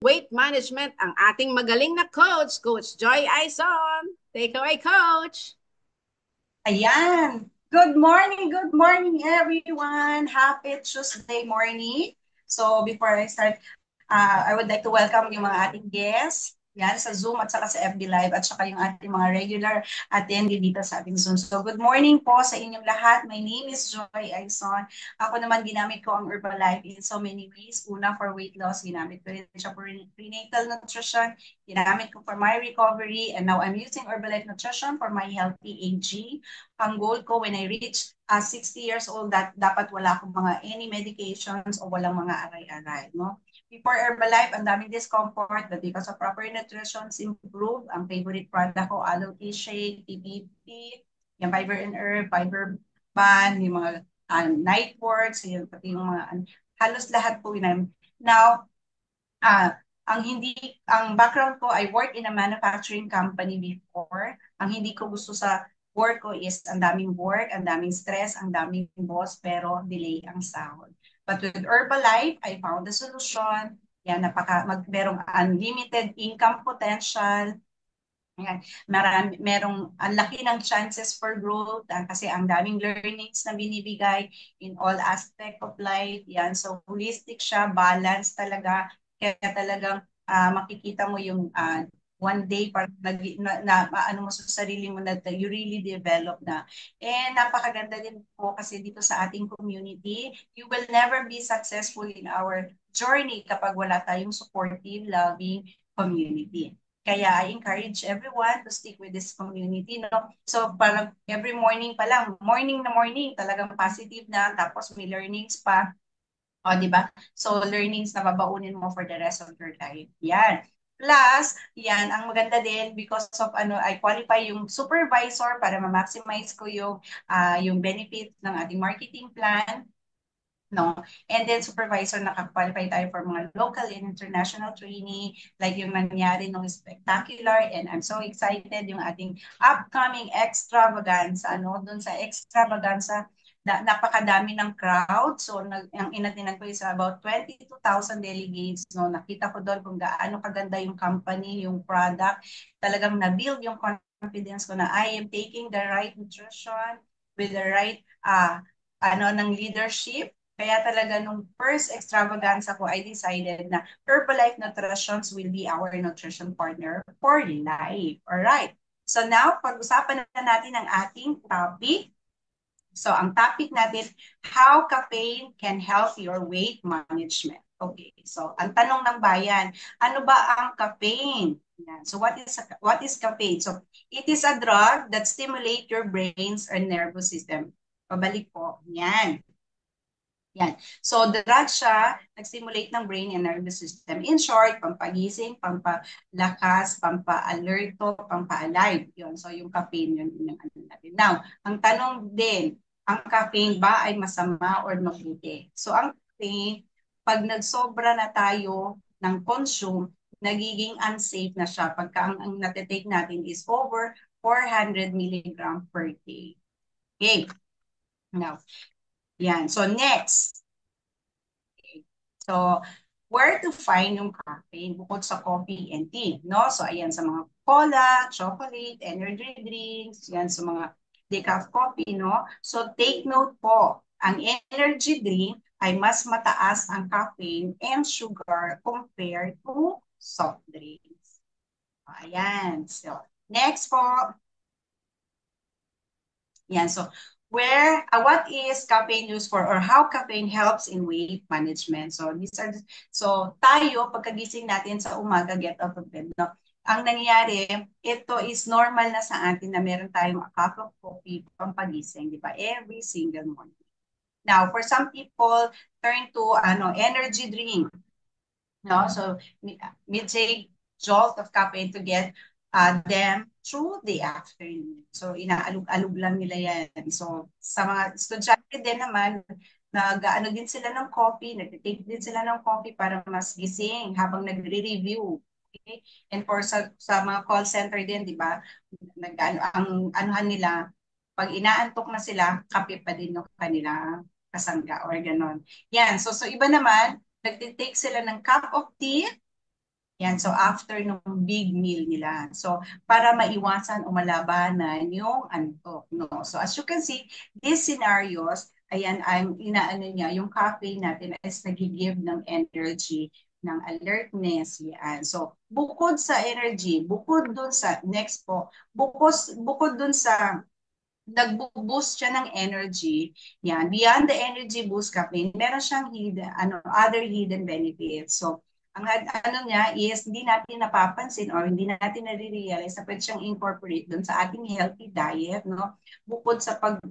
weight management ang ating magaling na coach, Coach Joy Aison. Take away, Coach! Ayan. Good morning everyone. Happy Tuesday morning. So before I start, I would like to welcome yung mga ating guests yan sa Zoom at saka sa FB Live at saka yung ating mga regular attendee dito sa ating Zoom. So good morning po sa inyong lahat. My name is Joy Aison. Ako naman ginamit ko ang Herbalife in so many ways. Una for weight loss, ginamit ko rin siya for prenatal nutrition, ginamit ko for my recovery, and now I'm using Herbalife Nutrition for my healthy aging. Ang goal ko when I reach 60 years old, dapat wala akong mga any medications o walang mga aray-aray, no? Before Herbalife, ang daming discomfort, but because of proper nutrition, improve. Ang favorite product ko, Aloe Tea Shake, TBP, yung Fiber and Herb, Fiber Band, yung mga night works, yung, pati yung mga, halos lahat po yun. Now, ang background ko, I work in a manufacturing company before. Ang hindi ko gusto sa work ko is ang daming work, ang daming stress, ang daming boss, pero delay ang sahod. But with Herbalife, I found the solution. Yan, merong unlimited income potential. Yan, merong ang laki ng chances for growth kasi ang daming learnings na binibigay in all aspect of life. Yan, so holistic siya, balance talaga. Kaya talagang makikita mo yung one day para ano mo sa sarili mo na you really develop na. And napakaganda din po kasi dito sa ating community, you will never be successful in our journey kapag wala tayong supportive, loving community. Kaya I encourage everyone to stick with this community, no? So parang every morning pa lang, morning na morning, talagang positive na, tapos may learnings pa. O, di ba? So learnings na babaunin mo for the rest of your life. Yan. Plus, yan, ang maganda din because of I qualify yung supervisor para ma-maximize ko yung benefit ng ating marketing plan. No? And then supervisor, nakakwalify tayo for mga local and international training like yung nangyari nung spectacular, and I'm so excited yung ating upcoming extravaganza, doon sa extravaganza napakadami ng crowd. So ang inatinan ko is about 22,000 delegates. No? Nakita ko doon kung gaano kaganda yung company, yung product. Talagang na-build yung confidence ko na I am taking the right nutrition with the right ng leadership. Kaya talaga nung first extravaganza ko, I decided na Herbalife Nutritions will be our nutrition partner for life. Alright. So now, pag-usapan na natin ang ating topic. So ang topic natin, how caffeine can help your weight management. Okay, so ang tanong ng bayan, ano ba ang caffeine? Yan. So what is caffeine? So it is a drug that stimulates your brains or nervous system. Pabalik po. Yan. Yan. So, drug siya, nag-stimulate ng brain and nervous system. In short, pampagising, pampalakas, pampa-alerto, pampa-alive. Yun. So, yung caffeine, yun yung ano natin. Now, ang tanong din, ang caffeine ba ay masama or mabuti? So, ang caffeine, pag nagsobra na tayo ng consume, nagiging unsafe na siya pagka ang natitake natin is over 400 milligram per day. Okay. Now, yan. So, next. So, where to find yung caffeine bukod sa coffee and tea, no? So, ayan sa mga cola, chocolate, energy drinks, yan sa mga decaf coffee, no? So, take note po, ang energy drink ay mas mataas ang caffeine and sugar compared to soft drinks. Ayan. So, next po. Yan. So, what is caffeine used for or how caffeine helps in weight management? So tayo, pagkagising natin sa umaga, get out of bed, no? Ang nangyayari, ito is normal na sa atin na meron tayong a cup of coffee pampagising, di ba? Every single morning. Now, for some people, turn to energy drink. No? So, mid-take jolt of caffeine to get them through the afternoon. So, inaalog-alog lang nila yan. So, sa mga estudyante din naman, nag-ano din sila ng coffee, nag-take din sila ng coffee para mas gising habang nagre-review. Okay? And for sa mga call center din, di ba? Ang anuhan nila, pag inaantok na sila, kape pa din yung kanila kasangga or ganon. Yan. So iba naman, nagtitake sila ng cup of tea Yan, so after nung big meal nila. So para maiwasan o malabanan yung antok, no? So as you can see, these scenarios, ayan, ang inaano niya, yung caffeine natin is nag-give ng energy, ng alertness, yan. So bukod sa energy, bukod dun sa, next po, bukod dun sa nagbo-boost siya ng energy. Yan, beyond the energy boost caffeine, meron siyang hidden, other hidden benefits. So, ang ano niya is hindi natin napapansin or hindi natin nare-realize na pwede siyang incorporate dun sa ating healthy diet, no? Bukod sa pag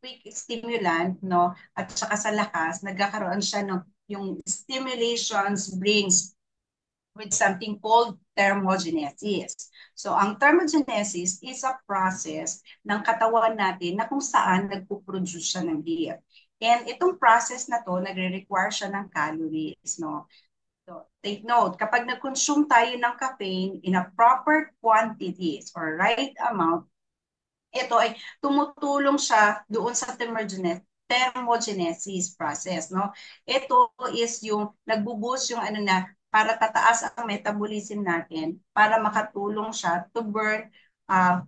quick stimulant, no? At saka sa lakas, nagkakaroon siya ng yung stimulations brings with something called thermogenesis. So, ang thermogenesis is a process ng katawan natin na kung saan nagpo-produce siya ng heat. And itong process na to, nagre-require siya ng calories, no? So, take note, kapag nag-consume tayo ng caffeine in a proper quantities or right amount, ito ay tumutulong siya doon sa thermogenesis process, no? Ito is yung nagbo-boost yung ano na para tataas ang metabolism natin para makatulong siya to burn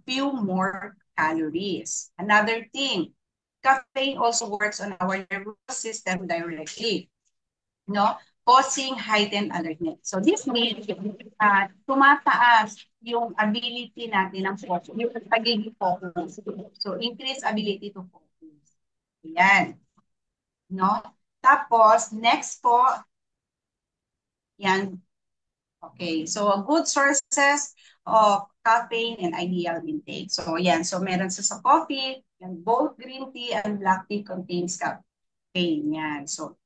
few more calories. Another thing, caffeine also works on our nervous system directly, no? Causing heightened alertness. So this means tumataas yung ability natin ng focus, yung pagiging focus. So increase ability to focus. Yan. No? Tapos, next po, yan. Okay, so good sources of caffeine and ideal intake. So yan, so meron sa coffee, and both green tea and black tea contains caffeine. Yan, so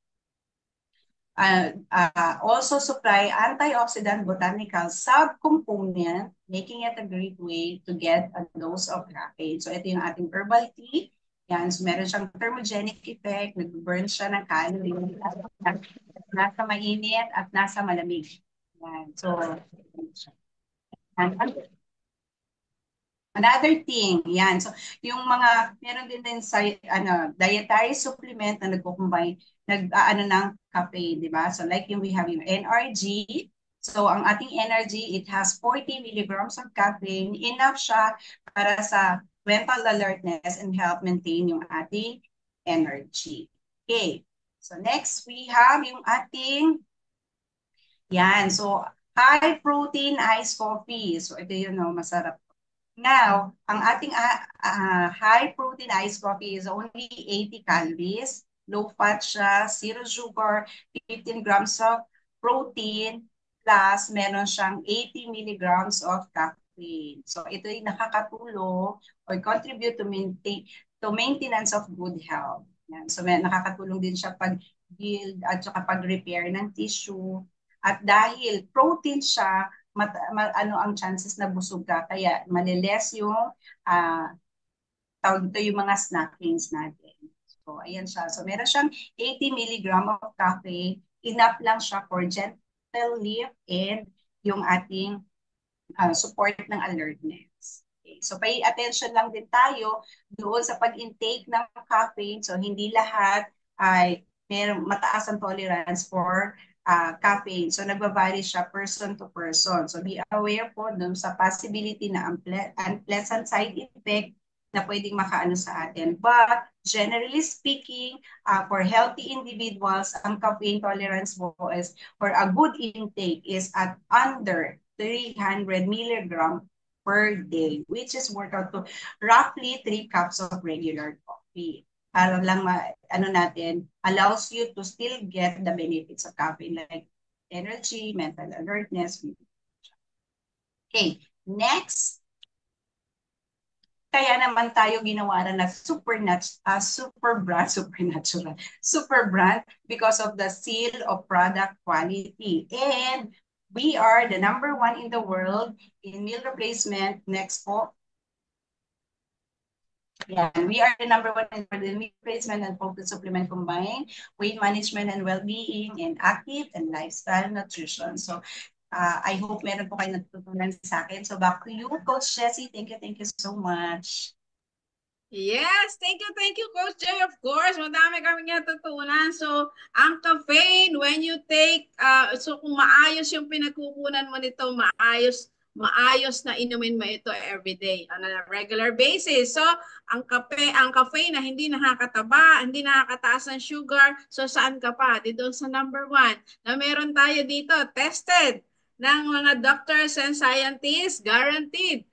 also supply antioxidant botanical subcomponent, making it a great way to get a dose of caffeine. So ito yung ating herbal tea. Yan, so meron siyang thermogenic effect, nag-burn siya ng calories, nasa mainit at nasa malamig. Yan, so, another thing, yan. So, yung mga, meron din sa, dietary supplement na nagko-combine, ng caffeine, di ba? So, like yung we have yung NRG. So, ang ating energy, it has 40 milligrams of caffeine. Enough siya para sa mental alertness and help maintain yung ating energy. Okay. So, next, we have yung ating, yan. So, high protein iced coffee. So, ito yun, no, masarap. Now, ang ating high protein iced coffee is only 80 calories, low fat siya, zero sugar, 15 grams of protein, plus meron siyang 80 milligrams of caffeine. So ito ay nakakatulong or contribute to maintenance of good health. Yan. So nakakatulong din siya pag-build at saka pag-repair ng tissue. At dahil protein siya, ano ang chances na busog ka, kaya maliles yung tawag dito yung mga snackings natin. So, ayan siya. So, meron siyang 80 milligram of caffeine. Enough lang siya for gentle lift and yung ating support ng alertness. Okay. So, pay attention lang din tayo doon sa pag-intake ng caffeine. So, hindi lahat ay meron mataas ang tolerance for caffeine. So, nagbavari siya person to person. So, be aware po dun sa possibility na unpleasant side effect na pwedeng makaano sa atin. But, generally speaking, for healthy individuals, ang caffeine tolerance mo is, for a good intake is at under 300 milligram per day, which is worth out to roughly 3 cups of regular coffee. Para lang natin, allows you to still get the benefits of caffeine like energy, mental alertness. Okay, next. Kaya naman tayo ginawa na super brand because of the seal of product quality. And we are the #1 in the world in meal replacement. Next po. Yeah, we are the #1 in the meal replacement and focus supplement combined, weight management and well-being, and active and lifestyle nutrition. So, I hope meron po kayo natutunan sa akin. So, back to you, Coach Jessie. Thank you so much. Yes, thank you, Coach Jay. Of course, madami kami natutunan. So, ang caffeine, when you take, so kung maayos yung pinagkukunan mo nito, maayos na inumin mo ito every day on a regular basis. So, ang caffeine na hindi nakakataba, hindi nakakataas ng sugar, so saan ka pa? Di doon sa number one, na meron tayo dito, tested ng mga doctors and scientists, guaranteed